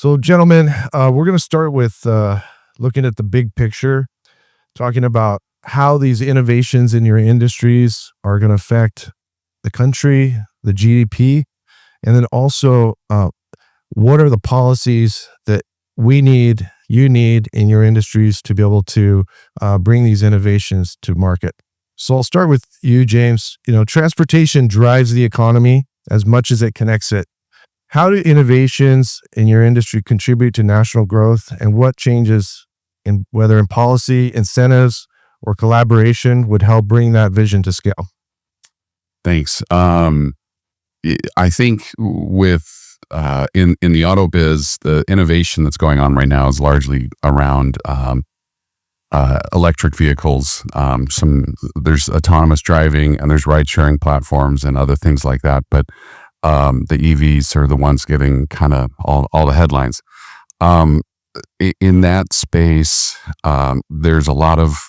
So, gentlemen, we're going to start with looking at the big picture, talking about how these innovations in your industries are going to affect the country, the GDP, and then also what are the policies that you need in your industries to be able to bring these innovations to market. So I'll start with you, James. Transportation drives the economy as much as it connects it. How do innovations in your industry contribute to national growth, and what changes whether in policy, incentives, or collaboration would help bring that vision to scale? Thanks. I think with in the auto biz, the innovation that's going on right now is largely around electric vehicles. There's autonomous driving and there's ride sharing platforms and other things like that. But the EVs are the ones getting kind of all the headlines. In that space, there's a lot of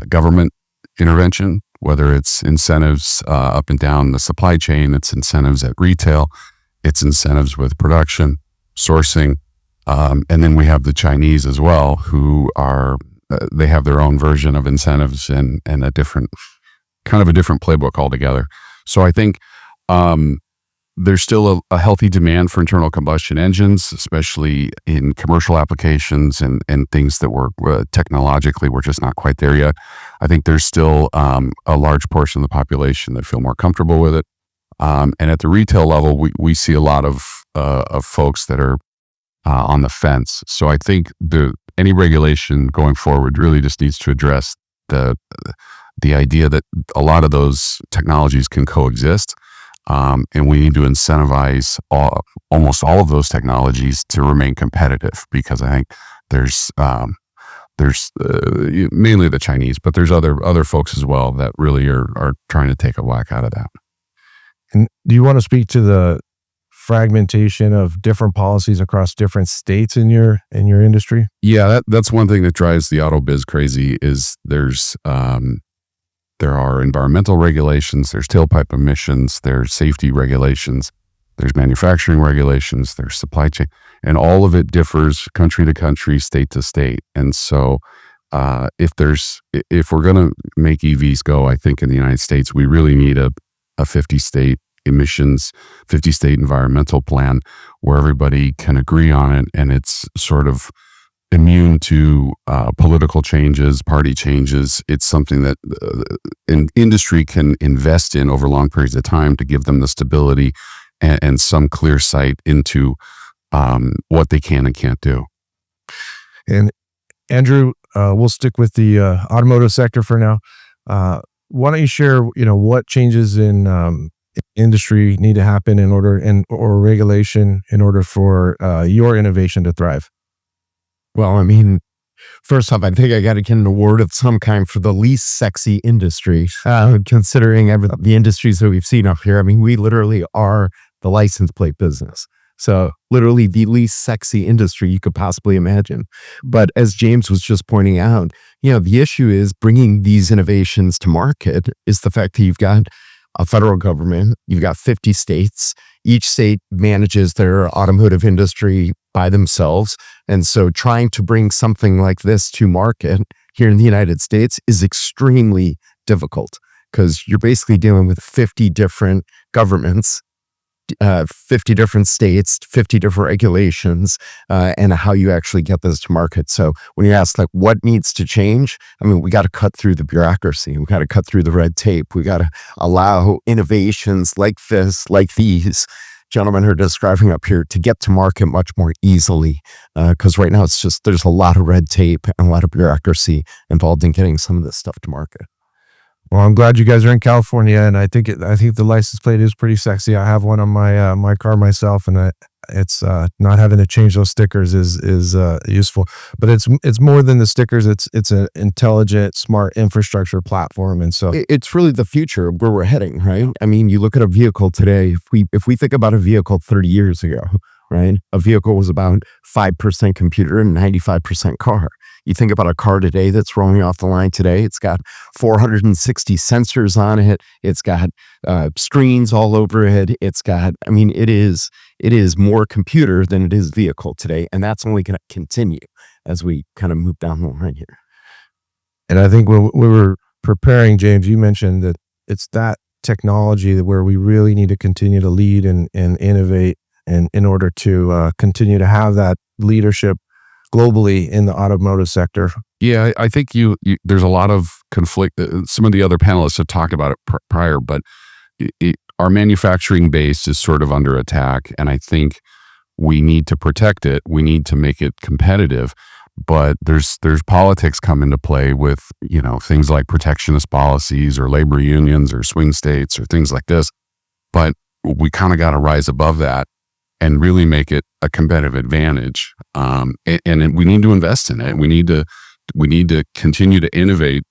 government intervention, whether it's incentives up and down the supply chain, it's incentives at retail, it's incentives with production, sourcing, and then we have the Chinese as well, who are they have their own version of incentives and a different playbook altogether. So I think there's still a healthy demand for internal combustion engines, especially in commercial applications and things that technologically we're just not quite there yet. I think there's still a large portion of the population that feel more comfortable with it. And at the retail level, we see a lot of folks that are on the fence. So I think any regulation going forward really just needs to address the idea that a lot of those technologies can coexist. And we need to incentivize almost all of those technologies to remain competitive, because I think there's mainly the Chinese, but there's other folks as well that really are trying to take a whack out of that. And do you want to speak to the fragmentation of different policies across different states in your industry? Yeah, that's one thing that drives the auto biz crazy. Is there are environmental regulations, there's tailpipe emissions, there's safety regulations, there's manufacturing regulations, there's supply chain, and all of it differs country to country, state to state. And so if we're going to make EVs go, I think in the United States, we really need a 50-state emissions, 50-state environmental plan where everybody can agree on it, and it's sort of immune to political changes, party changes. It's something that an industry can invest in over long periods of time to give them the stability and some clear sight into what they can and can't do. And Andrew, we'll stick with the automotive sector for now. Why don't you share, what changes in industry need to happen or regulation in order for your innovation to thrive? Well, I mean, first off, I think I got to get an award of some kind for the least sexy industry, considering the industries that we've seen up here. I mean, we literally are the license plate business. So literally the least sexy industry you could possibly imagine. But as James was just pointing out, the issue is bringing these innovations to market is the fact that you've got a federal government, you've got 50 states. Each state manages their automotive industry by themselves. And so trying to bring something like this to market here in the United States is extremely difficult, because you're basically dealing with 50 different governments, 50 different states, 50 different regulations, and how you actually get this to market. So when you ask what needs to change, I mean, we got to cut through the bureaucracy. We got to cut through the red tape. We got to allow innovations like these gentlemen are describing up here to get to market much more easily. Because right now there's a lot of red tape and a lot of bureaucracy involved in getting some of this stuff to market. Well, I'm glad you guys are in California, and I think the license plate is pretty sexy. I have one on my car myself, and it's not having to change those stickers is useful. But it's more than the stickers. It's an intelligent, smart infrastructure platform, and so it's really the future of where we're heading, right? I mean, you look at a vehicle today. If we think about a vehicle 30 years ago, right? A vehicle was about 5% computer and 95% car. You think about a car today that's rolling off the line today, it's got 460 sensors on it. It's got screens all over it. It's got, I mean, it is more computer than it is vehicle today. And that's only going to continue as we kind of move down the line here. And I think when we were preparing, James, you mentioned that it's that technology that where we really need to continue to lead and innovate, and in order to continue to have that leadership globally in the automotive sector. Yeah, I think there's a lot of conflict. Some of the other panelists have talked about it prior, but our manufacturing base is sort of under attack, and I think we need to protect it. We need to make it competitive, but there's politics come into play with, things like protectionist policies or labor unions or swing states or things like this. But we kind of got to rise above that and really make it a competitive advantage. And we need to invest in it. We need to continue to innovate.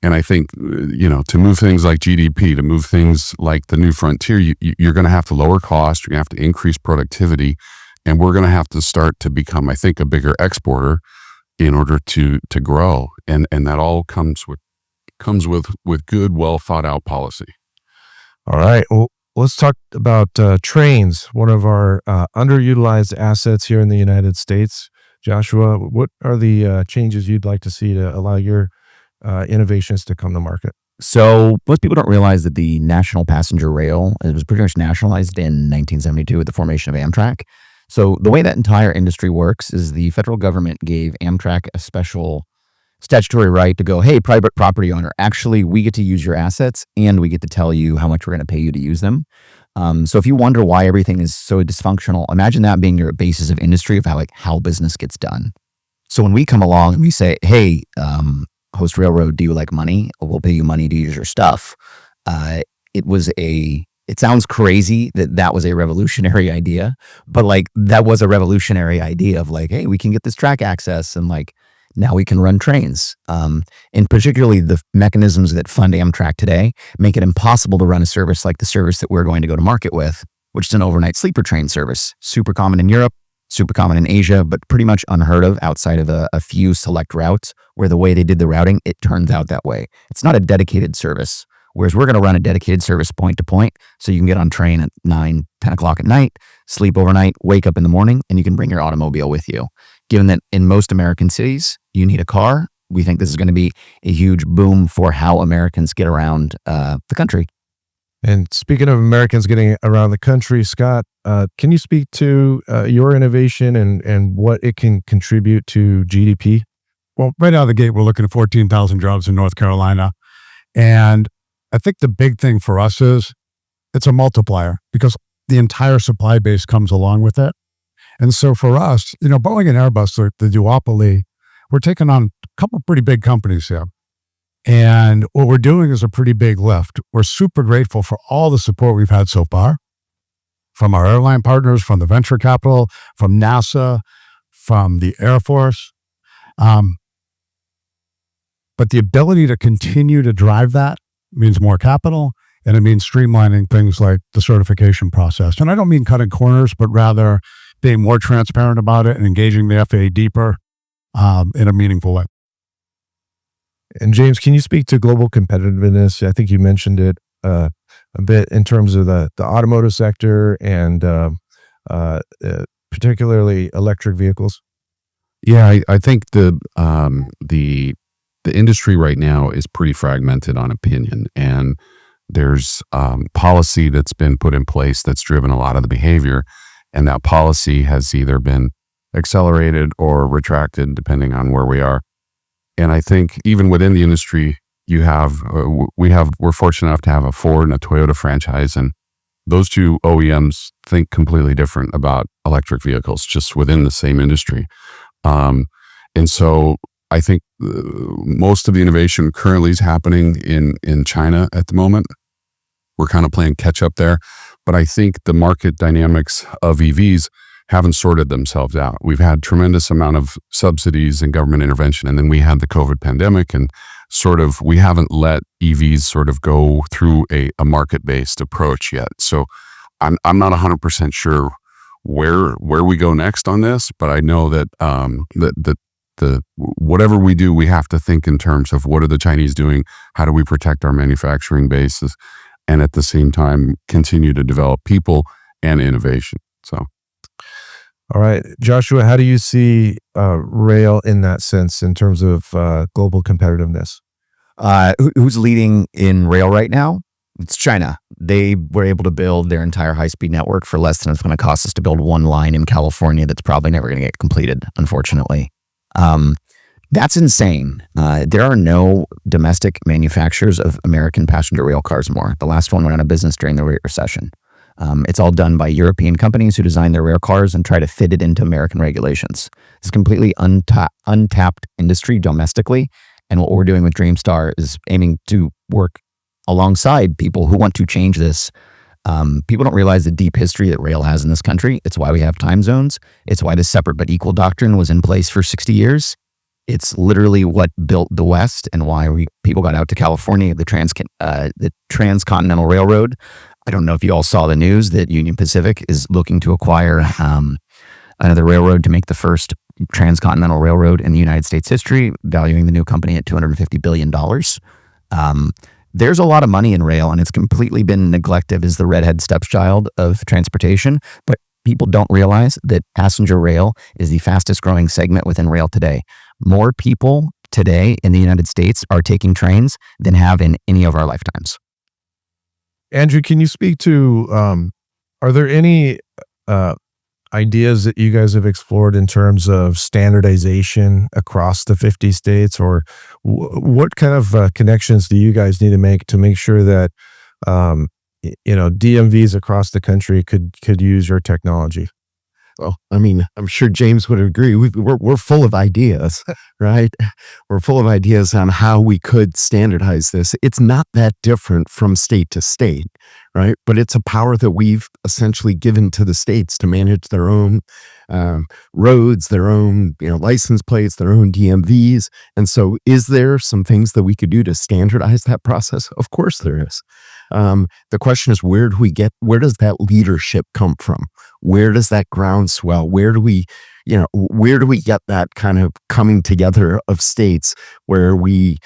And I think, to move things like GDP, to move things like the new frontier, you're going to have to lower costs. You're going to have to increase productivity, and we're going to have to start to become, I think, a bigger exporter in order to grow. And that all comes with good, well thought out policy. All right. Well, let's talk about trains, one of our underutilized assets here in the United States. Joshua, what are the changes you'd like to see to allow your innovations to come to market? So most people don't realize that the National Passenger Rail, it was pretty much nationalized in 1972 with the formation of Amtrak. So the way that entire industry works is the federal government gave Amtrak a special statutory right to go, hey, private property owner, actually, we get to use your assets and we get to tell you how much we're going to pay you to use them. So if you wonder why everything is so dysfunctional, imagine that being your basis of industry of how business gets done. So when we come along and we say, hey, Host Railroad, do you like money? We'll pay you money to use your stuff. It sounds crazy that was a revolutionary idea, but that was a revolutionary idea of hey, we can get this track access and now we can run trains. And particularly the mechanisms that fund Amtrak today make it impossible to run a service like the service that we're going to go to market with, which is an overnight sleeper train service. Super common in Europe, super common in Asia, but pretty much unheard of outside of a few select routes where the way they did the routing, it turns out that way. It's not a dedicated service. Whereas we're going to run a dedicated service point to point, so you can get on train at 9, 10 o'clock at night, sleep overnight, wake up in the morning, and you can bring your automobile with you. Given that in most American cities, you need a car, we think this is going to be a huge boom for how Americans get around the country. And speaking of Americans getting around the country, Scott, can you speak to your innovation and what it can contribute to GDP? Well, right out of the gate, we're looking at 14,000 jobs in North Carolina. And I think the big thing for us is it's a multiplier because the entire supply base comes along with it. And so for us, Boeing and Airbus, the duopoly, we're taking on a couple of pretty big companies here. And what we're doing is a pretty big lift. We're super grateful for all the support we've had so far from our airline partners, from the venture capital, from NASA, from the Air Force. But the ability to continue to drive that means more capital, and it means streamlining things like the certification process. And I don't mean cutting corners, but rather being more transparent about it and engaging the FAA deeper in a meaningful way. And James, can you speak to global competitiveness? I think you mentioned it a bit in terms of the automotive sector and particularly electric vehicles. Yeah, I think the industry right now is pretty fragmented on opinion, and there's policy that's been put in place that's driven a lot of the behavior, and that policy has either been accelerated or retracted depending on where we are. And I think even within the industry, we're fortunate enough to have a Ford and a Toyota franchise, and those two OEMs think completely different about electric vehicles just within the same industry. And so I think most of the innovation currently is happening in China at the moment. We're kind of playing catch up there, but I think the market dynamics of EVs haven't sorted themselves out. We've had tremendous amount of subsidies and government intervention, and then we had the COVID pandemic, and we haven't let EVs sort of go through a market-based approach yet. So I'm not 100% sure where we go next on this, but I know that whatever we do, we have to think in terms of what are the Chinese doing? How do we protect our manufacturing bases? And at the same time, continue to develop people and innovation. So, all right, Joshua, how do you see rail in that sense in terms of global competitiveness? Who's leading in rail right now? It's China. They were able to build their entire high-speed network for less than it's going to cost us to build one line in California that's probably never going to get completed, unfortunately. That's insane. There are no domestic manufacturers of American passenger rail cars more. The last one went out of business during the Great Recession. It's all done by European companies who design their rail cars and try to fit it into American regulations. It's a completely untapped industry domestically. And what we're doing with Dreamstar is aiming to work alongside people who want to change this. People don't realize the deep history that rail has in this country. It's why we have time zones. It's why the separate but equal doctrine was in place for 60 years. It's literally what built the West and why people got out to California, the Transcontinental Railroad. I don't know if you all saw the news that Union Pacific is looking to acquire another railroad to make the first transcontinental railroad in the United States history, valuing the new company at $250 billion. There's a lot of money in rail, and it's completely been neglected as the redhead stepchild of transportation. But people don't realize that passenger rail is the fastest growing segment within rail today. More people today in the United States are taking trains than have in any of our lifetimes. Andrew, can you speak to, are there any ideas that you guys have explored in terms of standardization across the 50 states, or what kind of connections do you guys need to make sure that, DMVs across the country could use your technology? Well, I mean, I'm sure James would agree. We're full of ideas, right? We're full of ideas on how we could standardize this. It's not that different from state to state, right? But it's a power that we've essentially given to the states to manage their own roads, their own license plates, their own DMVs. And so, is there some things that we could do to standardize that process? Of course, there is. The question is, where does that leadership come from? Where does that groundswell? Where do we get that kind of coming together of states where we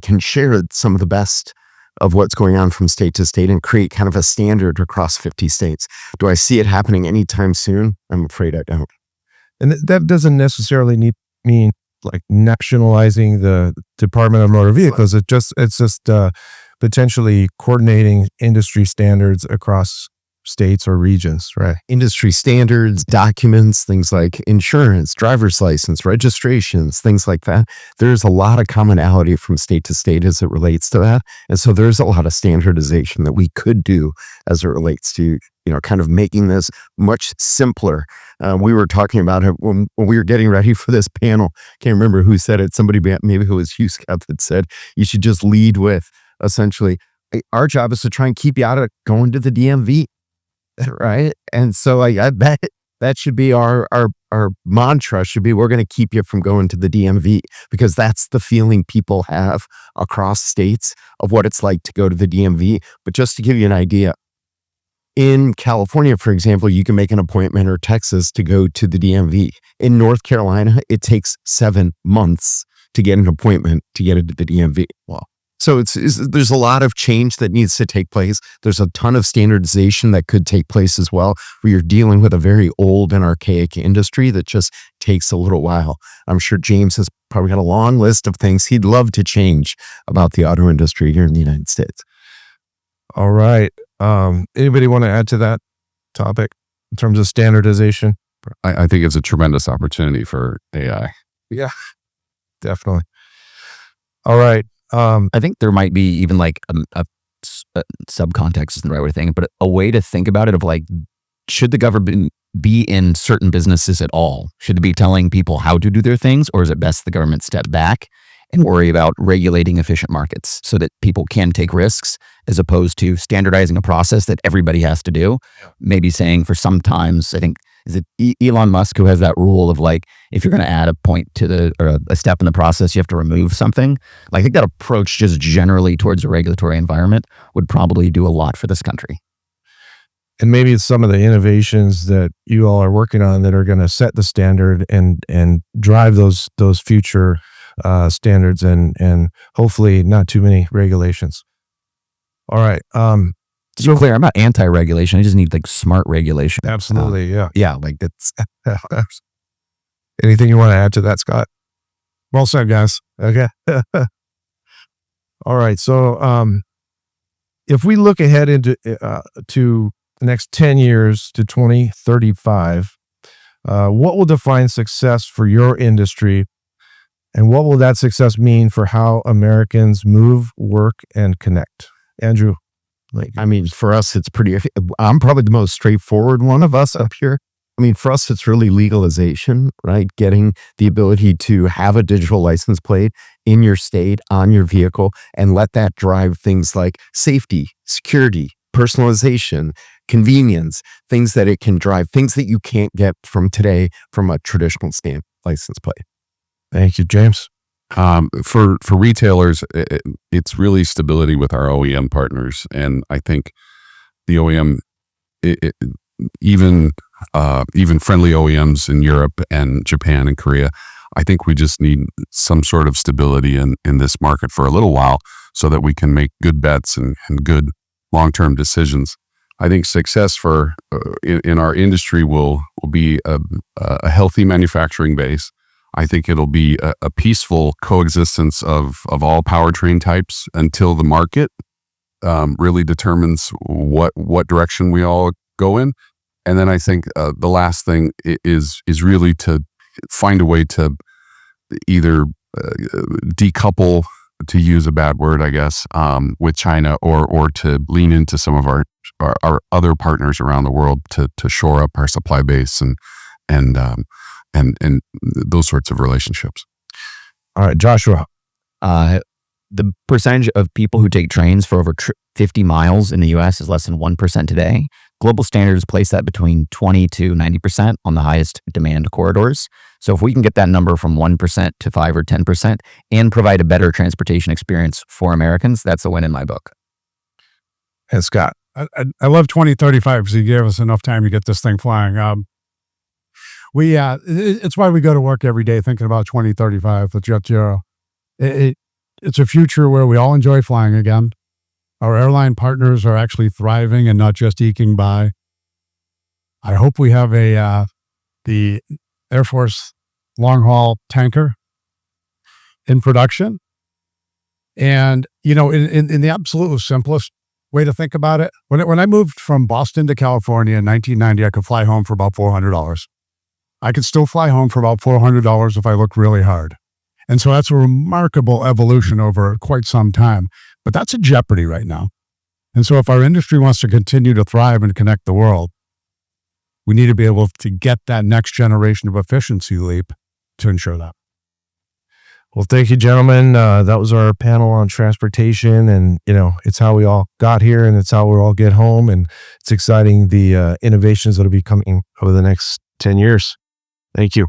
can share some of the best of what's going on from state to state and create kind of a standard across 50 states? Do I see it happening anytime soon? I'm afraid I don't. And that doesn't necessarily mean like nationalizing the Department of Motor Vehicles. It's just potentially coordinating industry standards across states or regions, right? Industry standards, documents, things like insurance, driver's license, registrations, things like that. There's a lot of commonality from state to state as it relates to that. And so there's a lot of standardization that we could do as it relates to, kind of making this much simpler. We were talking about it when we were getting ready for this panel. Can't remember who said it. Somebody, maybe it was you, Scott, that said, you should just lead with essentially, our job is to try and keep you out of going to the DMV. Right. And so that should be our mantra should be, we're going to keep you from going to the DMV, because that's the feeling people have across states of what it's like to go to the DMV. But just to give you an idea, in California, for example, you can make an appointment, or Texas, to go to the DMV. In North Carolina, it takes 7 months to get an appointment to get into the DMV. Wow. So there's a lot of change that needs to take place. There's a ton of standardization that could take place as well, where you're dealing with a very old and archaic industry that just takes a little while. I'm sure James has probably got a long list of things he'd love to change about the auto industry here in the United States. All right. Anybody want to add to that topic in terms of standardization? I think it's a tremendous opportunity for AI. Yeah, definitely. All right. I think there might be even like a subcontext isn't the right way to think, but a way to think about it of like, should the government be in certain businesses at all? Should it be telling people how to do their things, or is it best the government step back and worry about regulating efficient markets so that people can take risks, as opposed to standardizing a process that everybody has to do? Yeah. Maybe saying for sometimes, I think, is it Elon Musk who has that rule of like, if you're going to add a point to or a step in the process, you have to remove something. Like, I think that approach just generally towards a regulatory environment would probably do a lot for this country. And maybe it's some of the innovations that you all are working on that are going to set the standard and drive those future standards and hopefully not too many regulations. All right. To be clear, I'm not anti-regulation. I just need like smart regulation. Absolutely. Yeah. Yeah, like that's Anything you want to add to that, Scott? Well said, guys. Okay. All right. So, if we look ahead into to the next 10 years to 2035, what will define success for your industry, and what will that success mean for how Americans move, work, and connect? Andrew, I mean, for us, it's pretty, I'm probably the most straightforward one of us up here. I mean, for us, it's really legalization, right? Getting the ability to have a digital license plate in your state, on your vehicle, and let that drive things like safety, security, personalization, convenience, things that it can drive, things that you can't get from today from a traditional stamp license plate. thank you, James. For retailers, it's really stability with our OEM partners, and I think the OEM, even friendly OEMs in Europe and Japan and Korea, I think we just need some sort of stability in this market for a little while so that we can make good bets and good long-term decisions. I think success for in our industry will be a healthy manufacturing base. I think it'll be a peaceful coexistence of all powertrain types until the market really determines what direction we all go in. And then I think the last thing is really to find a way to either decouple, to use a bad word, I guess, with China, or to lean into some of our other partners around the world to shore up our supply base and those sorts of relationships. All right, Joshua. the percentage of people who take trains for over 50 miles in the US is less than 1% today. Global standards place that between 20 to 90% on the highest demand corridors. So if we can get that number from 1% to 5 or 10% and provide a better transportation experience for Americans, that's a win in my book. And Scott. I love 2035 because he gave us enough time to get this thing flying. It's why we go to work every day thinking about 2035 with Jet Zero. It's a future where we all enjoy flying again. Our airline partners are actually thriving and not just eking by. I hope we have the Air Force long-haul tanker in production. And, in the absolute simplest way to think about it, when I moved from Boston to California in 1990, I could fly home for about $400. I could still fly home for about $400 if I looked really hard. And so that's a remarkable evolution over quite some time. But that's in jeopardy right now. And so if our industry wants to continue to thrive and connect the world, we need to be able to get that next generation of efficiency leap to ensure that. Well, thank you, gentlemen. That was our panel on transportation, and it's how we all got here, and it's how we'll all get home. And it's exciting, the innovations that will be coming over the next 10 years. Thank you.